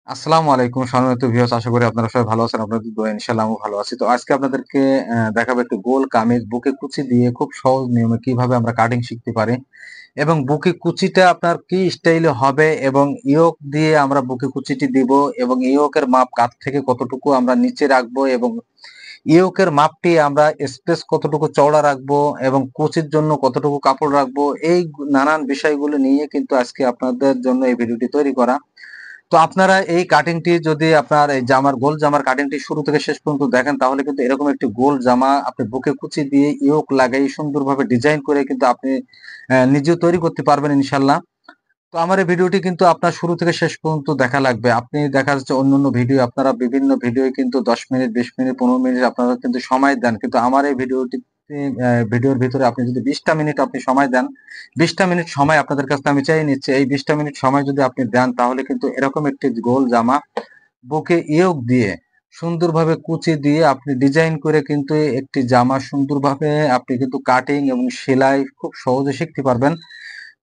আসসালামু আলাইকুম সম্মানিত ভিউয়ার্স, আশা করি আপনারা সবাই ভালো আছেন। আপনাদের দোয়ায় ইনশাআল্লাহ আমিও ভালো আছি। তো আজকে আপনাদেরকে দেখাবো একটু গোল কামিজ বুকে কুচি দিয়ে খুব সহজ নিয়মে কিভাবে আমরা কাটিং শিখতে পারি এবং বুকে কুচিটা আপনার কি স্টাইলে হবে এবং ইয়োক দিয়ে আমরা বুকে কুচিটি দিব এবং ইয়োকের মাপ কাঁধ থেকে কতটুকু আমরা নিচে রাখবো এবং ইয়োকের মাপটি আমরা স্পেস কতটুকু চওড়া রাখবো এবং কুচির জন্য কতটুকু কাপড় রাখবো, এই নানান বিষয়গুলো নিয়ে কিন্তু আজকে আপনাদের জন্য এই ভিডিওটি তৈরি করা। তো আপনারা এই কাটিংটি যদি আপনার এই জামার গোল জামার কাটিংটি শুরু থেকে শেষ পর্যন্ত দেখেন, তাহলে কিন্তু এরকম একটি গোল জামা আপনি বুকে কুচি দিয়ে ইয়োক লাগাই সুন্দরভাবে ডিজাইন করে কিন্তু আপনি নিজেও তৈরি করতে পারবেন ইনশাল্লাহ। তো আমার এই ভিডিওটি কিন্তু আপনার শুরু থেকে শেষ পর্যন্ত দেখা লাগবে। আপনি দেখা যাচ্ছে অন্যান্য ভিডিও আপনারা বিভিন্ন ভিডিও কিন্তু 10 মিনিট, 20 মিনিট, 15 মিনিট আপনারা কিন্তু সময় দেন, কিন্তু আমার এই ভিডিওটি ভিডিওর ভিতরে আপনি যদি 20টা মিনিট আপনি সময় দেন, 20টা মিনিট সময় আপনাদের কাছে আমি চাই নিচ্ছি। এই 20টা মিনিট সময় যদি আপনি দেন, তাহলে কিন্তু এরকম একটি গোল জামা বুকে ইয়োক দিয়ে সুন্দরভাবে কুচি দিয়ে আপনি ডিজাইন করে কিন্তু একটি জামা সুন্দরভাবে আপনি কিন্তু কাটিং এবং সেলাই খুব সহজে শিখতে পারবেন।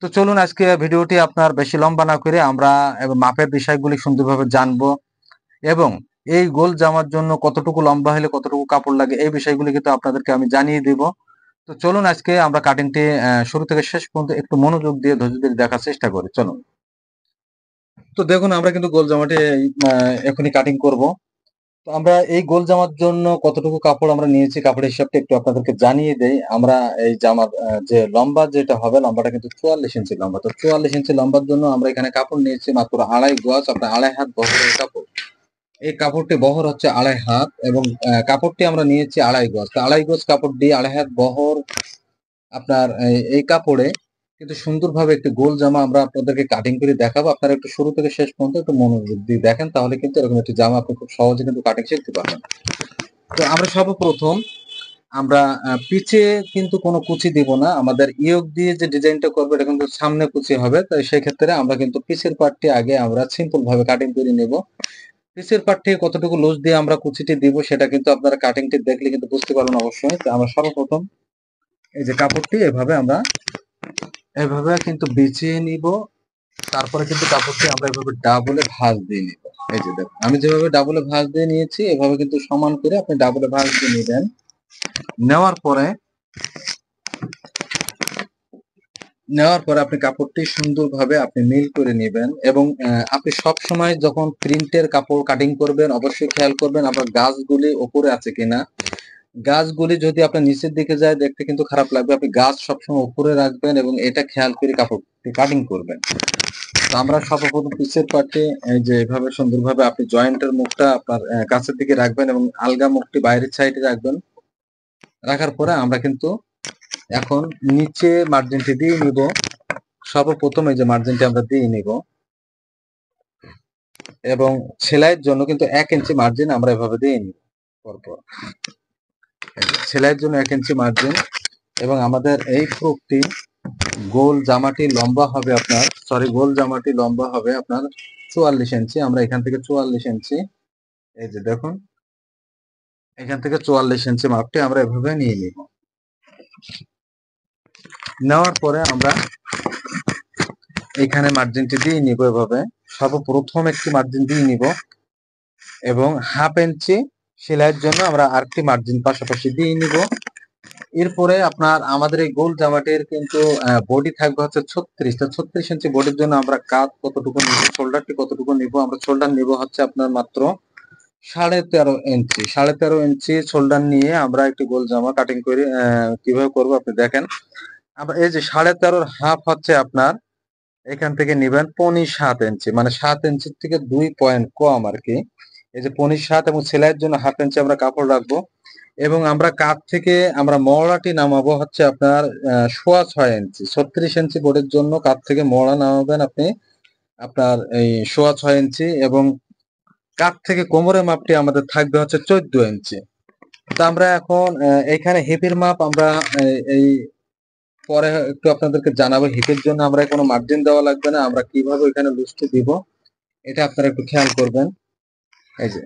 তো চলুন আজকে ভিডিওটি আপনার বেশি লম্বা না করে আমরা মাপের বিষয়গুলি সুন্দরভাবে জানবো এবং এই গোল জামার জন্য কতটুকু লম্বা হলে কতটুকু কাপড় লাগে এই বিষয়গুলি কিন্তু আপনাদেরকে আমি জানিয়ে দিব। তো চলুন আজকে আমরা কাটিংটি শুরু থেকে শেষ পর্যন্ত একটু মনোযোগ দিয়ে ধৈর্য ধরে দেখার চেষ্টা করি। চলুন। তো দেখুন আমরা কিন্তু গোল জামাটি এখনই কাটিং করব। তো আমরা এই গোল জামার জন্য কতটুকু কাপড় আমরা নিয়েছি, কাপড়ের হিসাবটা একটু আপনাদেরকে জানিয়ে দেই। আমরা এই জামার যে লম্বা যেটা হবে, লম্বাটা কিন্তু 44 ইঞ্চি লম্বা। তো 44 ইঞ্চি লম্বার জন্য আমরা এখানে কাপড় নিয়েছি মাত্র 2.5 গজ, আপনার 2.5 হাত বহরের কাপড়। এই কাপড়টি বহর হচ্ছে 2.5 হাত এবং কাপড়টি আমরা নিয়েছি 2.5 গজ। তো 2.5 গজ কাপড় দিয়ে 2.5 হাত বহর আপনার এই কাপড়ে কিন্তু সুন্দরভাবে একটি গোল জামা আমরা আপনাদেরকে কাটিং করে দেখাবো। আপনারা একটু শুরু থেকে শেষ পর্যন্ত একটু মনোযোগ দিয়ে দেখেন, তাহলে কিন্তু এরকম একটি জামা আপনি খুব সহজে কিন্তু কাটিং শিখতে পারবেন। তো আমরা সর্বপ্রথম আমরা পিছে কিন্তু কোনো কুচি দিব না। আমাদের ইয়োক দিয়ে যে ডিজাইনটা করবো এটা কিন্তু সামনে কুচি হবে। তাই সেক্ষেত্রে আমরা কিন্তু পিছের পার্টটি আগে আমরা সিম্পল ভাবে কাটিং করে নেব। পিছের পার্ট থেকে কতটুকু লুজ দিয়ে আমরা কুচিটি দিব সেটা কিন্তু আপনারা কাটিংটি দেখলে কিন্তু বুঝতে পারবেন অবশ্যই। তো আমরা সর্বপ্রথম এই যে কাপড়টি এভাবে কিন্তু বিছিয়ে নিব। তারপরে কিন্তু কাপড়টি আমরা এভাবে ডাবলে ভাঁজ দিয়ে নিব। এই যে দেখুন আমি যেভাবে ডাবলে ভাঁজ দিয়ে নিয়েছি, এভাবে কিন্তু সমান করে আপনি ডাবলে ভাঁজ দিয়ে নেবেন। নেওয়ার পরে আপনি কাপড়টি সুন্দরভাবে আপনি মিল করে নেবেন এবং আপনি সব সময় যখন প্রিন্টের কাপড় কাটিং করবেন অবশ্যই খেয়াল করবেন আপনার গাছগুলি উপরে আছে কিনা। গাছগুলি যদি আপনার নিচের দিকে যায় দেখতে কিন্তু খারাপ লাগবে। আপনি গাছ সবসময় উপরে রাখবেন এবং এটা খেয়াল করে কাপড়টি কাটিং করবেন। তো আমরা সর্বপ্রথম পিছের পার্টে এই যে এভাবে সুন্দরভাবে আপনি জয়েন্টের মুখটা আপনার কাছের দিকে রাখবেন এবং আলগা মুখটি বাইরের সাইডে রাখবেন। রাখার পরে আমরা কিন্তু এখন নিচে মার্জিনটি দিয়ে নিব। সর্বপ্রথম এই যে মার্জিনটি আমরা দিয়ে নিব এবং সেলাইয়ের জন্য কিন্তু 1 ইঞ্চি মার্জিন আমরা এভাবে দিয়ে নিব। পরপর সেলাইয়ের জন্য 1 ইঞ্চি মার্জিন এবং আমাদের এই ফ্রকটি গোল জামাটি লম্বা হবে আপনার 44 ইঞ্চি। আমরা এখান থেকে 44 ইঞ্চি, এই যে দেখুন এখান থেকে 44 ইঞ্চি মাপটি আমরা এভাবে নিয়ে নিব। নেওয়ার পরে আমরা এখানে মার্জিনটি দিয়ে নিব। এভাবে সর্বপ্রথম একটি মার্জিন দিয়ে নিব এবং 1/2 ইঞ্চি সেলাইয়ের জন্য আমরা আরেকটি মার্জিন পাশাপাশি দিয়ে নিব। এরপরে আপনার আমাদের এই গোল জামাটির কিন্তু বডি থাকবে হচ্ছে 36। তো 36 ইঞ্চি বডির জন্য আমরা কাঁধ কতটুকু নিব, শোল্ডারটি কতটুকু নিব, আমরা শোল্ডার নিব হচ্ছে আপনার মাত্র 13.5 ইঞ্চি। 13.5 ইঞ্চি শোল্ডার নিয়ে আমরা একটি গোল জামা কাটিং করে কিভাবে করবো আপনি দেখেন। আমরা এই যে 13.5-এর হাফ হচ্ছে আপনার এখান থেকে নিবেন 15.7 ইঞ্চি, মানে 7 ইঞ্চির থেকে 2 পয়েন্ট কম আর কি। এই যে 15.7 এবং সেলাইয়ের জন্য 1/2 ইঞ্চি আমরা কাপড় রাখবো এবং আমরা কাঁধ থেকে আমরা মহড়াটি নামাবো হচ্ছে আপনার 6.25 ইঞ্চি। 36 ইঞ্চি বোর্ডের জন্য কাঁধ থেকে মহড়া নামাবেন আপনি আপনার এই 6.25 ইঞ্চি এবং কাঁধ থেকে কোমরের মাপটি আমাদের থাকবে হচ্ছে 14 ইঞ্চি। তো আমরা এখন এইখানে হিপের মাপ আমরা এই পরে একটু আপনাদেরকে জানাবো। হিপের জন্য আমরা কোনো মার্জিন দেওয়া লাগবে না, আমরা কিভাবে এখানে লুজটি দিব এটা আপনারা একটু খেয়াল করবেন। এই যে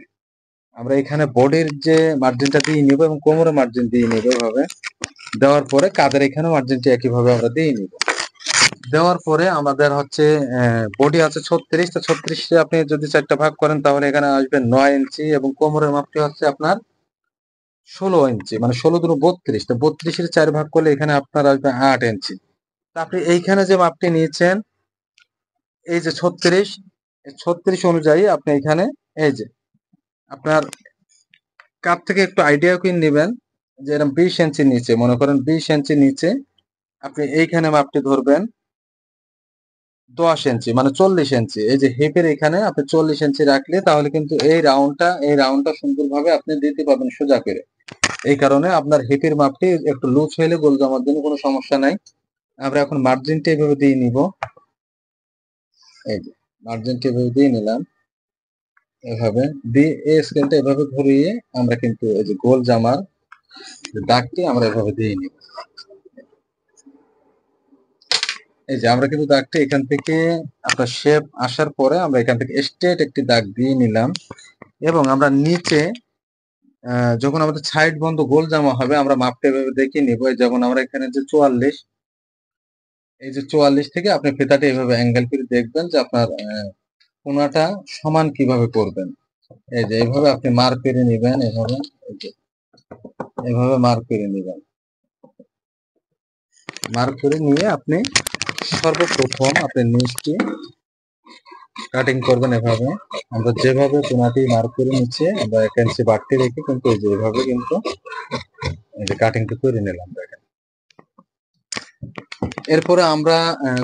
আমরা এখানে বডির যে মার্জিনটা দিয়ে নিব এবং কোমরের মার্জিন দিয়ে নিব। এভাবে দেওয়ার পরে কাঁধের এখানে মার্জিনটি একইভাবে আমরা দিয়ে নিব। দেওয়ার পরে আমাদের হচ্ছে বডি আছে 36, তো 36 আপনি যদি 4টা ভাগ করেন তাহলে এখানে আসবে 9 ইঞ্চি, এবং কোমরের মাপটি হচ্ছে আপনার 16 ইঞ্চি, মানে 16 দুগুণ 32, তো 32-এর 4 ভাগ করলে এখানে আপনার আসবে 8 ইঞ্চি। তো আপনি এইখানে যে মাপটি নিয়েছেন, এই যে 36, 36 অনুযায়ী আপনি এখানে এই যে আপনার কাপ থেকে একটু আইডিয়া করে নেবেন যে এরকম 20 ইঞ্চি নিচে, মনে করেন 20 ইঞ্চি নিচে আপনি এইখানে মাপটি ধরবেন 10 ইঞ্চি, মানে 40 ইঞ্চি। এই যে হিপের এখানে আপনি 40 ইঞ্চি রাখলে তাহলে কিন্তু এই রাউন্ডটা সুন্দরভাবে আপনি দিতে পারবেন সোজা করে। এই কারণে আপনার হিপের মাপটি একটু লুজ হইলে গোল জামার জন্য কোনো সমস্যা নাই। আমরা এখন মার্জিনটা এভাবে দিয়ে নিব। এই যে মার্জিনটা এভাবে দিয়ে নিলাম, এভাবে দিয়ে এই স্কেলটা এভাবে ঘুরিয়ে আমরা কিন্তু এই যে গোল জামার দাগটি আমরা এভাবে দিয়ে নিব। এই যে আমরা কিন্তু দাগটি এখান থেকে আপনার শেপ আসার পরে আমরা এখান থেকে স্ট্রেট একটি দাগ দিয়ে নিলাম, এবং আমরা নিচে যখন আমাদের সাইড বন্ধ গোল জামা হবে আমরা মাপটা এভাবে দেখে নিব। যেমন আমরা এখানে যে 44, এই যে 44 থেকে আপনি ফিতাটা এভাবে অ্যাঙ্গেল করে দেখবেন যে আপনার কোণাটা সমান কিভাবে করবেন। এই যে এইভাবে আপনি মার্ক করে নেবেন, এভাবে এই যে এভাবে মার্ক করে নেবেন। মার্ক করে নিয়ে আপনি সর্বপ্রথম আপনি নিচটি কাটিং করবেন এভাবে। আমরা যেভাবে কোণাটি মার্ক করে নিচ্ছে আমরা 1 ইঞ্চি বাড়তি রেখে কিন্তু এই যে এভাবে কিন্তু এই যে কাটিংটা করে নিলাম, দেখেন। এরপরে আমরা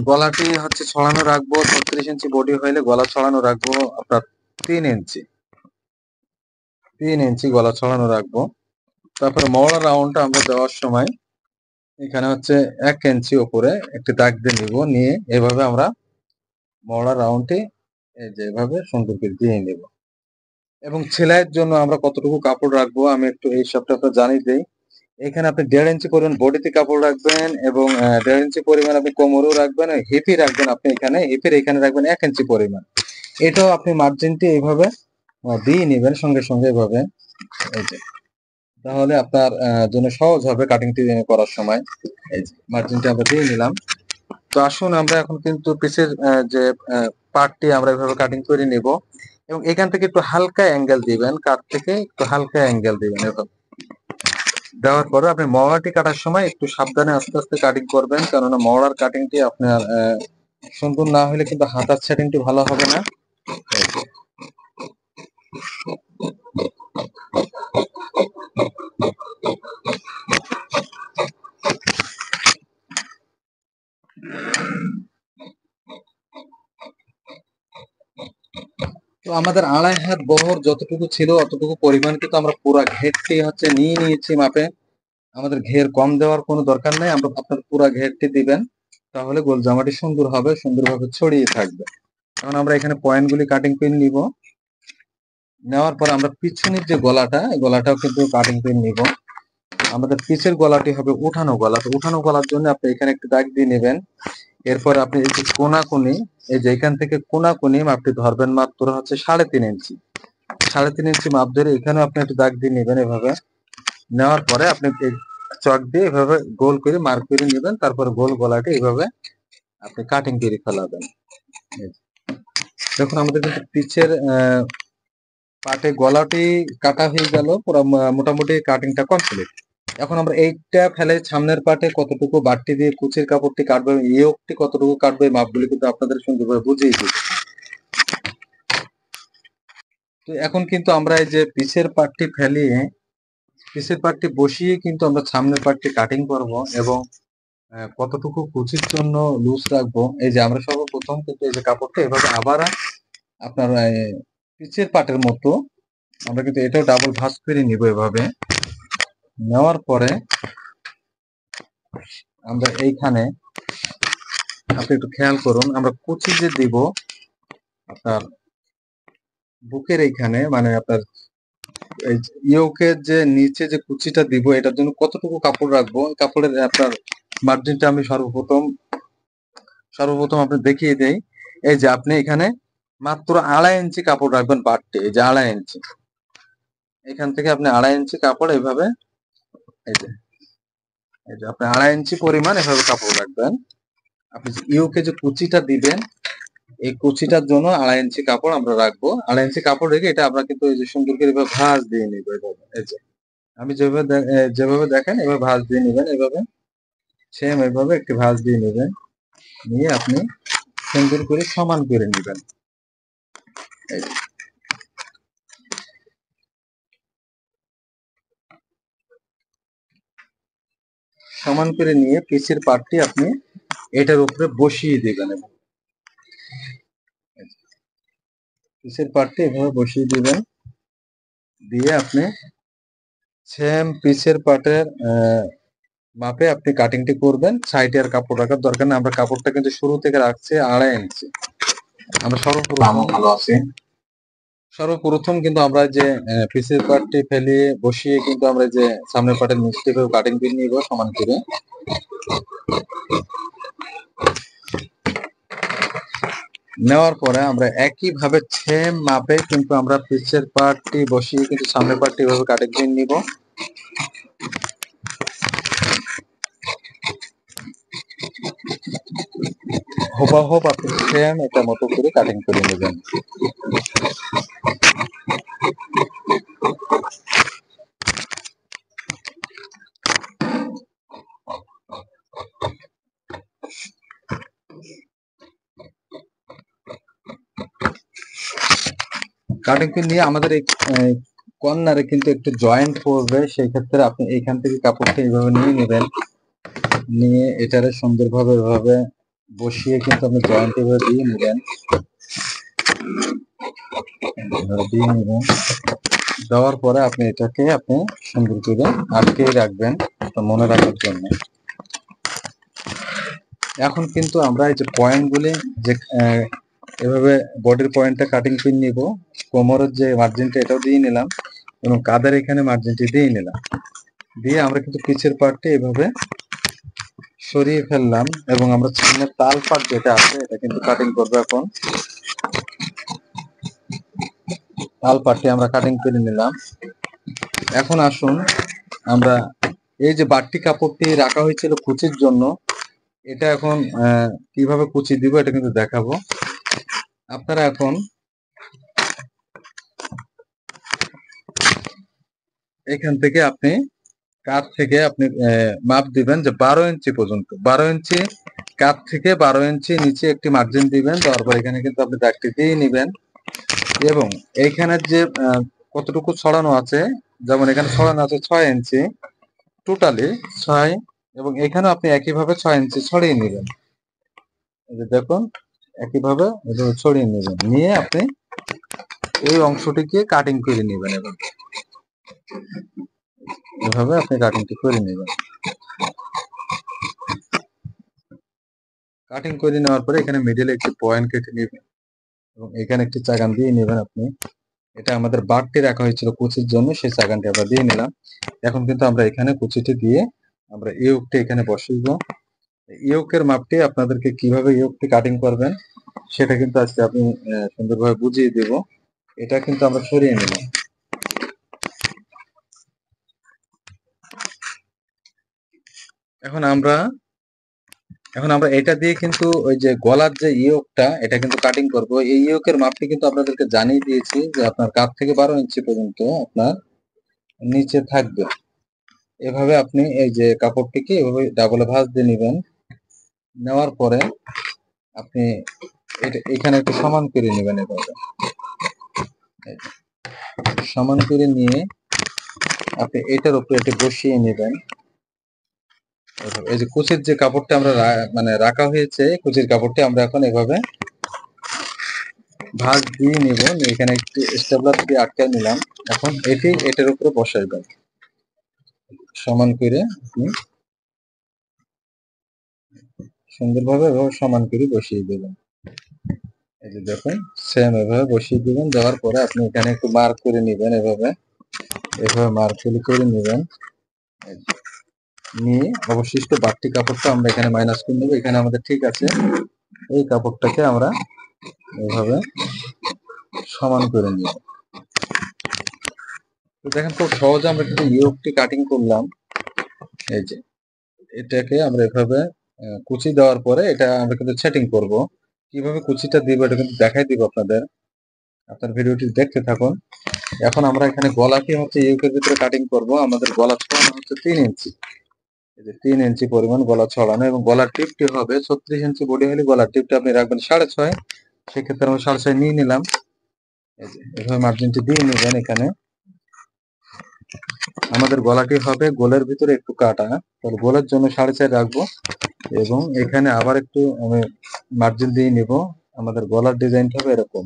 গলাটি হচ্ছে ছড়ানো রাখবো 36 ইঞ্চি বডি হইলে গলা ছড়ানো রাখবো আপনার 3 ইঞ্চি, 3 ইঞ্চি গলা ছড়ানো রাখবো। তারপরে মহড়া রাউন্ডটা আমরা দেওয়ার সময় এখানে হচ্ছে 1 ইঞ্চি উপরে একটি দাগ দিয়ে নিব, নিয়ে এভাবে আমরা মহড়া রাউন্ডটি এই যে এভাবে সুন্দর করে দিয়ে নিব। এবং সেলাইয়ের জন্য আমরা কতটুকু কাপড় রাখবো আমি একটু এই সবটা আপনার জানিয়ে দেই। এখানে আপনি 1.5 ইঞ্চি পরিমাণ বডিতে কাপড় রাখবেন, এবং 1.5 ইঞ্চি পরিমাণ আপনি কোমরেও রাখবেন, আর হিপে রাখবেন আপনি এখানে, হিপের এখানে রাখবেন 1 ইঞ্চি পরিমাণ। এটাও আপনি মার্জিনটি এইভাবে দিয়ে নেবেন সঙ্গে সঙ্গে এভাবে, এই যে তাহলে আপনার জন্য সহজ হবে কাটিংটি করার সময়। এই যে মার্জিনটি আমরা দিয়ে নিলাম। তো আসুন আমরা এখন কিন্তু পিসের যে পার্টটি আমরা এভাবে কাটিং করে নেব, এবং এখান থেকে একটু হালকা অ্যাঙ্গেল দিবেন, কাট থেকে একটু হালকা অ্যাঙ্গেল দিবেন। এভাবে দেওয়ার পরে আপনি মহড়াটি কাটার সময় একটু সাবধানে আস্তে আস্তে কাটিং করবেন, কেননা মহড়ার কাটিংটি আপনার সুন্দর না হলে কিন্তু হাতার সেটিংটি ভালো হবে না। তো আমাদের 2.5 হাত বহর যতটুকু ছিল অতটুকু পরিমাণ কিন্তু আমরা পুরা ঘেরটি হচ্ছে নিয়ে নিয়েছি মাপে। আমাদের ঘের কম দেওয়ার কোনো দরকার নেই, আমরা আপনার পুরা ঘেরটি দিবেন, তাহলে গোল জামাটি সুন্দর হবে, সুন্দরভাবে ছড়িয়ে থাকবে। এখন আমরা এখানে পয়েন্টগুলি কাটিং করে নিব। নেওয়ার পর আমরা পিছনের যে গলাটা, এই গলাটাও কিন্তু কাটিং করে নিব। আমাদের পিছের গলাটি হবে উঠানো গলা, তো উঠানো গলার জন্য আপনি এখানে একটু দাগ দিয়ে নেবেন। এরপর আপনি এই যে কোনাকুনি, এই যে এখান থেকে কোনাকুনি মাপটি ধরবেন মাত্র হচ্ছে 3.5 ইঞ্চি, 3.5 ইঞ্চি মাপ ধরে এখানে আপনি একটু দাগ দিয়ে নেবেন। এভাবে নেওয়ার পরে আপনি এই চক দিয়ে এভাবে গোল করে মার্ক করে নেবেন, তারপরে গোল গলাটি এইভাবে আপনি কাটিং করে ফেলাবেন। দেখুন আমাদের কিন্তু পিছের পাটে গলাটি কাটা হয়ে গেল, পুরো মোটামুটি কাটিংটা কমপ্লিট। এখন আমরা এইটা ফেলে সামনের পাটে কতটুকু বাড়তি দিয়ে কুচির কাপড়টি কাটবে, ইয়োকটি কতটুকু কাটবে, মাপগুলি কিন্তু আপনাদের সুন্দরভাবে বুঝিয়ে দিই। তো এখন কিন্তু আমরা এই যে পিছের পাটটি ফেলিয়ে পিছের পাটটি বসিয়ে কিন্তু আমরা সামনের পাটটি কাটিং করব, এবং কতটুকু কুচির জন্য লুজ রাখবো। এই যে আমরা সর্বপ্রথম কিন্তু এই যে কাপড়টা এভাবে আবার আপনার পিছের পাটের মতো আমরা কিন্তু এটাও ডাবল ভাঁজ করে নিব। এভাবে নেওয়ার পরে আমরা এইখানে আপনি একটু খেয়াল করুন, আমরা কুচি যে দিব আপনার বুকের এইখানে, মানে আপনার এই ইয়োকের যে নিচে যে কুচিটা দিব এটার জন্য কতটুকু কাপড় রাখবো, কাপড়ের আপনার মার্জিনটা আমি সর্বপ্রথম আপনি দেখিয়ে দেই। এই যে আপনি এখানে মাত্র 2.5 ইঞ্চি কাপড় রাখবেন পাটটি, এই যে 2.5 ইঞ্চি, এখান থেকে আপনি 2.5 ইঞ্চি কাপড় এইভাবে এই যে আপনি 2.5 ইঞ্চি পরিমাণ এভাবে কাপড় রাখবেন। আপনি যে ইউকে যে কুচিটা দিবেন, এই কুচিটার জন্য 2.5 ইঞ্চি কাপড় আমরা রাখবো। 2.5 ইঞ্চি কাপড় রেখে এটা আমরা কিন্তু এই যে সুন্দর করে এভাবে ভাঁজ দিয়ে নিব এভাবে। এই যে আমি যেভাবে দেখেন এভাবে ভাঁজ দিয়ে নেবেন, এভাবে সেম এভাবে একটি ভাঁজ দিয়ে নেবেন, নিয়ে আপনি সুন্দর করে সমান করে নেবেন। এই যে সমান করে নিয়ে পিসের পার্টটি আপনি এটার উপরে বসিয়ে দিবেন। এবং পিসের পার্টটি এভাবে বসিয়ে দিবেন, দিয়ে আপনি সেম পিসের পার্টের মাপে আপনি কাটিংটি করবেন। সাইডে আর কাপড় রাখার দরকার নেই। আমরা কাপড়টা কিন্তু শুরু থেকে রাখছি 2.5 ইঞ্চি। আমরা সর্বপ্রথম কিন্তু আমরা যে পিসের পার্টটি ফেলিয়ে বসিয়ে কিন্তু আমরা যে সামনের পার্টের নিচটি কাটিং করে নিব সমান করে। নেওয়ার পরে আমরা একইভাবে সেম মাপে কিন্তু আমরা পিসের পার্টটি বসিয়ে কিন্তু সামনের পার্টটি এভাবে কাটিং করে নিব। হুবহুব আপনি সেম এটা মতো করে কাটিং করে নেবেন। কাটিং পিন নিয়ে আমাদের এই কর্নারে কিন্তু একটু জয়েন্ট পড়বে, সেই ক্ষেত্রে আপনি এইখান থেকে কাপড়টা এইভাবে নিয়ে নেবেন, নিয়ে এটারে সুন্দরভাবে এভাবে বসিয়ে কিন্তু আপনি জয়েন্ট এভাবে দিয়ে নেবেন, দেওয়ার পরে আপনি এটাকে আপনি সুন্দর করে আটকে রাখবেন মনে রাখার জন্য। এখন কিন্তু আমরা এই যে পয়েন্টগুলি যে এভাবে বডির পয়েন্টটা কাটিং পিন নিব, কোমরের যে মার্জিনটা এটাও দিয়ে নিলাম এবং কাঁধের এখানে মার্জিনটি দিয়ে নিলাম, দিয়ে আমরা কিন্তু পিছের পার্টটি এভাবে সরিয়ে ফেললাম এবং আমরা সামনের তাল পার্ট যেটা আছে এটা কিন্তু কাটিং করবো। এখন তাল পার্টটি আমরা কাটিং করে নিলাম। এখন আসুন আমরা এই যে বাড়তি কাপড়টি রাখা হয়েছিল কুচির জন্য, এটা এখন কিভাবে কুচি দিব এটা কিন্তু দেখাবো। আপনারা এখন এখান থেকে আপনি কাঁধ থেকে আপনি মাপ দিবেন যে 12 ইঞ্চি পর্যন্ত। 12 ইঞ্চি কাঁধ থেকে 12 ইঞ্চি নিচে একটি মার্জিন দিবেন, তারপর এখানে কিন্তু আপনি দাগটি দিয়ে নিবেন এবং এইখানের যে কতটুকু ছড়ানো আছে, যেমন এখানে ছড়ানো আছে 6 ইঞ্চি টোটালি 6, এবং এখানে আপনি একইভাবে 6 ইঞ্চি ছড়িয়ে নেবেন। এই যে দেখুন একইভাবে এভাবে ছড়িয়ে নেবেন, নিয়ে আপনি এই অংশটিকে কাটিং করে নেবেন এবং এভাবে আপনি কাটিংটি করে নেবেন। কাটিং করে নেওয়ার পরে এখানে মিডলে একটি পয়েন্ট কেটে নেবেন এবং এখানে একটি চাগান দিয়ে নেবেন আপনি। এটা আমাদের বাড়তি রাখা হয়েছিল কুচির জন্য, সেই চাগানটি আমরা দিয়ে নিলাম। এখন কিন্তু আমরা এখানে কুচিটি দিয়ে আমরা ইয়োকটি এখানে বসাইব। ইয়োকের মাপটি আপনাদেরকে কিভাবে ইয়োকটি কাটিং করবেন সেটা কিন্তু আজকে আপনি সুন্দরভাবে বুঝিয়ে দেব। এটা কিন্তু আমরা সরিয়ে নিলাম। এখন আমরা এটা দিয়ে কিন্তু ওই যে গলার যে ইয়োকটা এটা কিন্তু কাটিং করব। এই ইয়োকের মাপটি কিন্তু আপনাদেরকে জানিয়ে দিয়েছি যে আপনার কাঁধ থেকে 12 ইঞ্চি পর্যন্ত আপনার নিচে থাকবে। এভাবে আপনি এই যে কাপড়টিকে এভাবে ডাবল ভাঁজ দিয়ে নেবেন। নেওয়ার পরে আপনি এখানে একটু সমান করে নেবেন। এভাবে সমান করে নিয়ে আপনি এটার উপরে একটু বসিয়ে নেবেন। এই যে কুচির যে কাপড়টা আমরা মানে রাখা হয়েছে, কুচির কাপড়টি আমরা এখন এভাবে ভাঁজ দিয়ে নিব, এখানে একটু স্টেপলার দিয়ে আটকে নিলাম। এখন এটার উপরে বসাইবেন সমান করে, আপনি সুন্দরভাবে এভাবে সমান করে বসিয়ে দেবেন। এই যে দেখুন সেম এভাবে বসিয়ে দিবেন। দেওয়ার পরে আপনি এখানে একটু মার্ক করে নেবেন, এভাবে মার্ক করে নেবেন। নিয়ে অবশিষ্ট বাড়তি কাপড়টা আমরা এখানে মাইনাস করে নেব। এখানে আমাদের ঠিক আছে, এই কাপড়টাকে আমরা এভাবে সমান করে নিব। তো দেখেন খুব সহজে আমরা কিন্তু ইয়োকটি কাটিং করলাম। এই যে এটাকে আমরা এভাবে কুচি দেওয়ার পরে এটা আমরা কিন্তু সেটিং করব। কিভাবে কুচিটা দিব এটা কিন্তু দেখাই দিব আপনাদের। আপনার ভিডিওটি দেখতে থাকুন। এখন আমরা এখানে গলাটি হচ্ছে ইউকের ভিতরে কাটিং করব। আমাদের গলা ছড়ানো হচ্ছে 3 ইঞ্চি। এই যে 3 ইঞ্চি পরিমাণ গলা ছড়ানো এবং গলার টিপটি হবে 36 ইঞ্চি বডি হলে গলার টিপটা আপনি রাখবেন 6.5। সেক্ষেত্রে আমরা 6.5 নিয়ে নিলাম। এই যে এভাবে মার্জিনটি দিয়ে নেবেন। এখানে আমাদের গলাটি হবে গোলের ভিতরে একটু কাটা, তাহলে গোলের জন্য 4.5 রাখবো এবং এখানে আবার একটু আমি মার্জিন দিয়ে নিব। আমাদের গলার ডিজাইনটা হবে এরকম,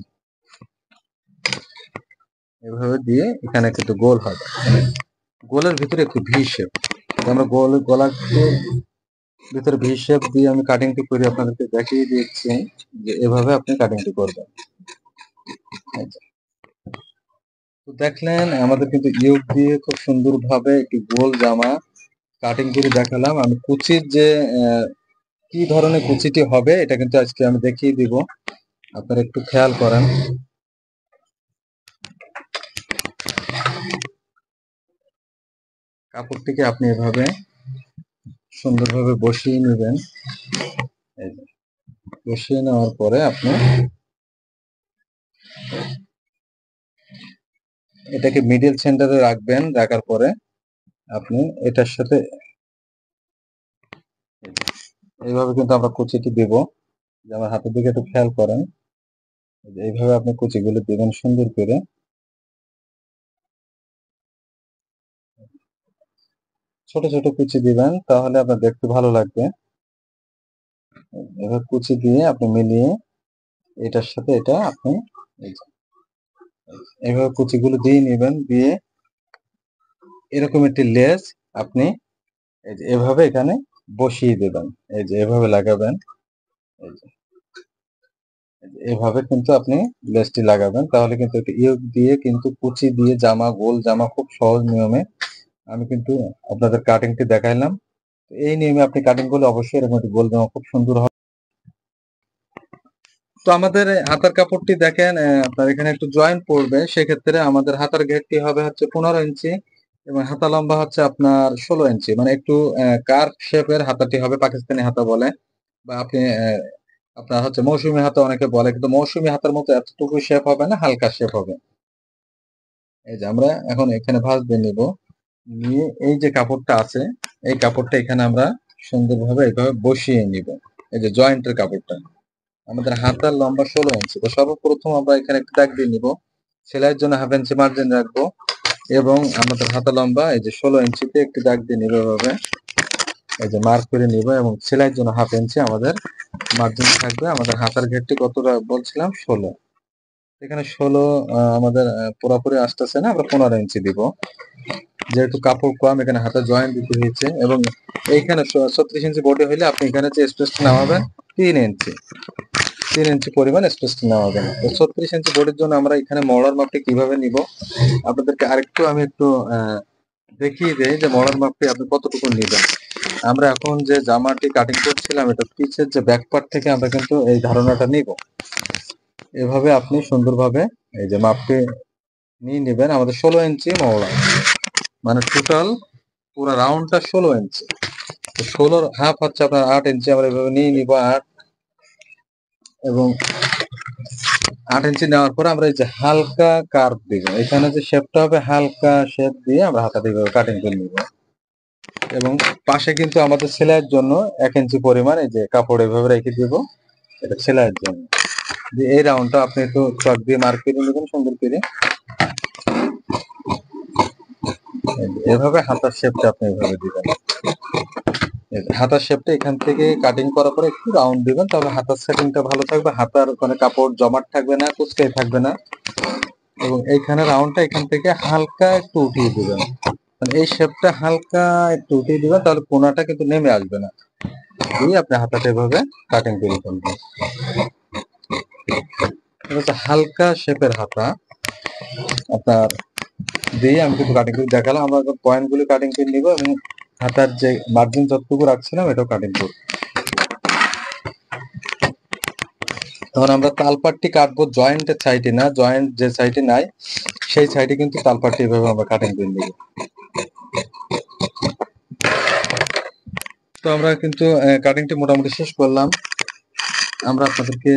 এভাবে দিয়ে এখানে কিন্তু গোল হবে, গোলের ভিতরে একটু ভি শেপ। আমরা গলার ভিতরে ভি শেপ দিয়ে আমি কাটিংটি করে আপনাদেরকে দেখিয়ে দিচ্ছি যে এভাবে আপনি কাটিংটি করবেন। তো দেখলেন আমাদের কিন্তু ইউক দিয়ে খুব সুন্দরভাবে একটি গোল জামা কাটিং করে দেখালাম। আমি কুচির যে কি ধরনের কুচিটি হবে এটা কিন্তু আজকে আমি দেখিয়ে দিব, আপনারা একটু খেয়াল করেন। কাপড়টিকে আপনি এভাবে সুন্দরভাবে বসিয়ে নেবেন। বসিয়ে নেওয়ার পরে আপনি এটাকে মিডল সেন্টারে রাখবেন। রাখার পরে আপনি এটার সাথে এইভাবে কিন্তু আমরা কুচিটি দেব। আমার হাতের দিকে একটু খেয়াল করেন, এইভাবে আপনি কুচিগুলো দিবেন সুন্দর করে। ছোট ছোট কুচি দিবেন, তাহলে আপনার দেখতে ভালো লাগবে। এভাবে কুচি দিয়ে আপনি মিলিয়ে এটার সাথে এটা আপনি এইভাবে কুচিগুলো দিয়ে নেবেন। দিয়ে এরকম একটি লেস আপনি এই যে এভাবে এখানে বসিয়ে দেবেন। এই যে এভাবে লাগাবেন, এই যে এভাবে কিন্তু আপনি লেসটি লাগাবেন। তাহলে কিন্তু ইয়োক দিয়ে কিন্তু কুচি দিয়ে জামা, গোল জামা খুব সহজ নিয়মে আমি কিন্তু আপনাদের কাটিংটি দেখাইলাম। এই নিয়মে আপনি কাটিং করলে অবশ্যই এরকম একটি গোল জামা খুব সুন্দর হবে। তো আমাদের হাতার কাপড়টি দেখেন, আপনার এখানে একটু জয়েন্ট পড়বে। সেক্ষেত্রে আমাদের হাতার ঘেরটি হবে হচ্ছে 15 ইঞ্চি এবং হাতা লম্বা হচ্ছে আপনার 16 ইঞ্চি। মানে একটু কার্ভ শেপের হাতাটি হবে, পাকিস্তানি হাতা বলে, বা আপনি আপনার হচ্ছে মৌসুমী হাতা অনেকে বলে, কিন্তু মৌসুমী হাতার মতো এতটুকু শেপ হবে না, হালকা শেপ হবে। এই যে আমরা এখন এখানে ভাঁজ দিয়ে নিব। নিয়ে এই যে কাপড়টা আছে এই কাপড়টা এখানে আমরা সুন্দরভাবে এইভাবে বসিয়ে নিব। এই যে জয়েন্টের কাপড়টা আমাদের হাতার লম্বা 16 ইঞ্চি। তো সর্বপ্রথম আমরা এখানে একটু দাগ দিয়ে নিব। সেলাইয়ের জন্য 1/2 ইঞ্চি মার্জিন রাখবো এবং আমাদের হাতা লম্বা এই যে 16 ইঞ্চিতে একটু দাগ দিয়ে নিব। এভাবে এই যে মার্ক করে নিব এবং সেলাইয়ের জন্য 1/2 ইঞ্চি আমাদের মার্জিন থাকবে। আমাদের হাতার ঘেরটি কতটা বলছিলাম 16, এখানে 16 আমাদের পুরোপুরি আসতেছে না, আমরা 15 ইঞ্চি দিব। যেহেতু কাপড় কম এখানে হাতে জয়েন্ট দিতে হয়েছে এবং এইখানে 36 ইঞ্চি বডি হইলে আপনি এখানে যে স্পেসটা নামাবেন 3 ইঞ্চি, 3 ইঞ্চি পরিমাণ স্পেসটা নামাবেন। তো 36 ইঞ্চি বডির জন্য আমরা এখানে মলার মাপটি কিভাবে নিব আপনাদেরকে আরেকটু আমি একটু দেখিয়ে দেই যে মলার মাপটি আপনি কতটুকু নেবেন। আমরা এখন যে জামাটি কাটিং করছিলাম এটা পিছের যে ব্যাক পার্ট থেকে আমরা কিন্তু এই ধারণাটা নিব। এভাবে আপনি সুন্দরভাবে এই যে মাপটি নিয়ে নেবেন। আমাদের 16 ইঞ্চি মওলা, মানে টোটাল পুরো রাউন্ডটা 16 ইঞ্চি। 16 হাফ হচ্ছে আপনার 8 ইঞ্চি। আমরা এভাবে নিয়ে নিব 8 এবং 8 ইঞ্চি নেওয়ার পরে আমরা এই যে হালকা কার্ভ দিব। এখানে যে শেপটা হবে হালকা শেপ দিয়ে আমরা হাতাটা এইভাবে কাটিং করে নিব এবং পাশে কিন্তু আমাদের সেলাইয়ের জন্য 1 ইঞ্চি পরিমাণ এই যে কাপড় এভাবে রেখে দিব, এটা সেলাইয়ের জন্য। এই রাউন্ডটা আপনি একটু চক দিয়ে মার্ক করে নেবেন সুন্দর করে। এভাবে হাতার শেপটা আপনি এভাবে দিবেন। হাতার শেপটা এখান থেকে কাটিং করার পরে একটু রাউন্ড দিবেন, তাহলে হাতার সেটিংটা ভালো থাকবে। হাতার মানে কাপড় জমাট থাকবে না, কুচকাই থাকবে না। এবং এইখানে রাউন্ডটা এখান থেকে হালকা একটু উঠিয়ে দিবেন, মানে এই শেপটা হালকা একটু উঠিয়ে দিবেন, তাহলে কোনাটা কিন্তু নেমে আসবে না। দিয়ে আপনি হাতাটা এভাবে কাটিং করে ফেলবেন। হালকা শেপের হাতা আপনার দিয়ে আমি কিন্তু কাটিং করে দেখালাম। আমরা পয়েন্ট গুলি কাটিং করে নিব এবং হাতার যে মার্জিন যতটুকু রাখছিলাম এটাও কাটিং করব। তখন আমরা তালপাটটি কাটবো জয়েন্টের সাইডে না, জয়েন্ট যে সাইডে নাই সেই সাইডে কিন্তু তালপাটটি এভাবে আমরা কাটিং করে নিব। তো আমরা কিন্তু কাটিংটি মোটামুটি শেষ করলাম। আমরা আপনাদেরকে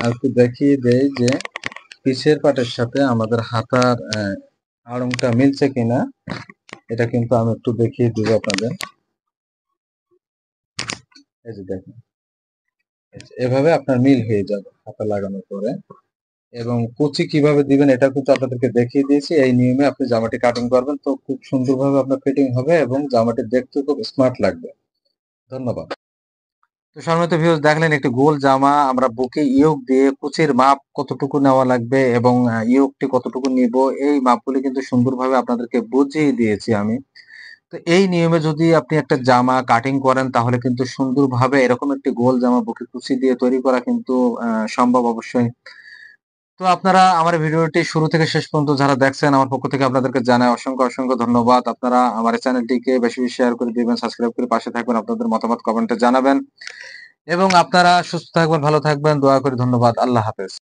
আর একটু দেখিয়ে দেই যে পিছের পাটের সাথে আমাদের হাতার আড়ংটা মিলছে কিনা, এটা কিন্তু আমি একটু দেখিয়ে দিব আপনাদের। এই যে দেখেন, এভাবে আপনার মিল হয়ে যাবে হাতা লাগানোর পরে। এবং কুচি কিভাবে দিবেন এটা কিন্তু আপনাদেরকে দেখিয়ে দিয়েছি। এই নিয়মে আপনি জামাটি কাটিং করবেন, তো খুব সুন্দরভাবে আপনার ফিটিং হবে এবং জামাটি দেখতে খুব স্মার্ট লাগবে। ধন্যবাদ। তো সম্মানিত ভিউয়ার্স, দেখলেন একটি গোল জামা আমরা বুকে ইয়োক দিয়ে কুচির মাপ কতটুকু নেওয়া লাগবে এবং ইয়োকটি কতটুকু নিব, এই মাপগুলি কিন্তু সুন্দরভাবে আপনাদেরকে বুঝিয়ে দিয়েছি আমি। তো এই নিয়মে যদি আপনি একটা জামা কাটিং করেন তাহলে কিন্তু সুন্দরভাবে এরকম একটি গোল জামা বুকে কুচি দিয়ে তৈরি করা কিন্তু সম্ভব অবশ্যই। তো আপনারা আমার ভিডিওটি শুরু থেকে শেষ পর্যন্ত যারা দেখছেন, আমার পক্ষ থেকে আপনাদেরকে জানাই অসংখ্য ধন্যবাদ। আপনারা আমার এই চ্যানেলটিকে বেশি শেয়ার করে দিবেন, সাবস্ক্রাইব করে পাশে থাকবেন, আপনাদের মতামত কমেন্টে জানাবেন এবং আপনারা সুস্থ থাকবেন, ভালো থাকবেন। দোয়া করি। ধন্যবাদ। আল্লাহ হাফেজ।